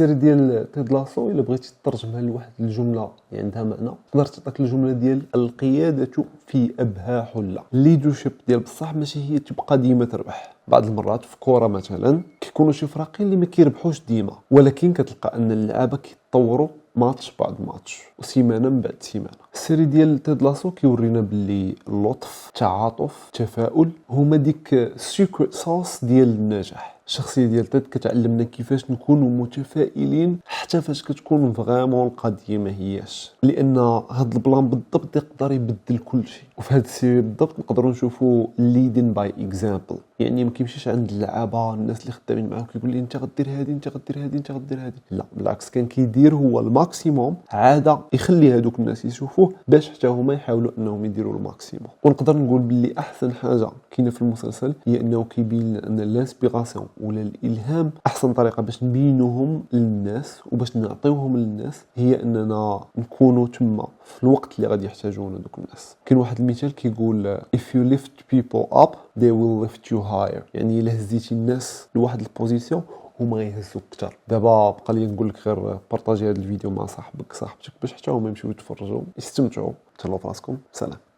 السر ديال تيد لاسو الا بغيتي تترجمها لواحد الجمله عندها معنى، تقدر تعطيك الجمله ديال القياده في ابهى حله. الليدرشيب ديال بصح ماشي هي تبقى ديما تربح. بعض المرات في كوره مثلا كيكونوا شي فريقين اللي ما كيربحوش ديما، ولكن كتلقى ان اللعابه كيتطوروا ماتش بعد ماتش وسيمانه من بعد سيمانه. السيري ديال تيد لاسو كيورينا باللي اللطف، التعاطف، التفاؤل هما ديك السيكريت صوص ديال النجاح. الشخصيه ديال تيد كتعلمنا كيفاش نكونوا متفائلين حتى فاش كتكون فريمون القضيه ما هياش، لان هذا البلان بالضبط يقدر يبدل كل شيء. وفي هذا السيري بالضبط نقدروا نشوفوا ليدين باي اكزامبل، يعني ما كيمشيش عند اللعابه الناس اللي خدامين معاه كيقول لي انت غدير هذه انت غدير هذه انت غدير هذه، لا بالعكس كان كيدير هو الماكسيموم، عاده يخلي هذوك الناس يشوفوه باش حتى هما يحاولوا انهم يديروا الماكسيموم. ونقدر نقول باللي احسن حاجه كاينه في المسلسل هي انه كيبين لنا ان الانسبيراسيون ولا الالهام احسن طريقه باش نبينوهم للناس وباش نعطيوهم للناس هي اننا نكونوا تما في الوقت اللي غادي يحتاجونا دوك الناس. كاين واحد المثال كيقول if you lift people up they will lift you higher، يعني الا هزيتي الناس لواحد البوزيسيون هما غيهزوك اكثر. دابا بقى لي نقول لك غير بارطاجي هذا الفيديو مع صاحبك صاحبتك باش حتى هما يمشيو يتفرجوا يستمتعوا. تهلاو براسكم، سلام.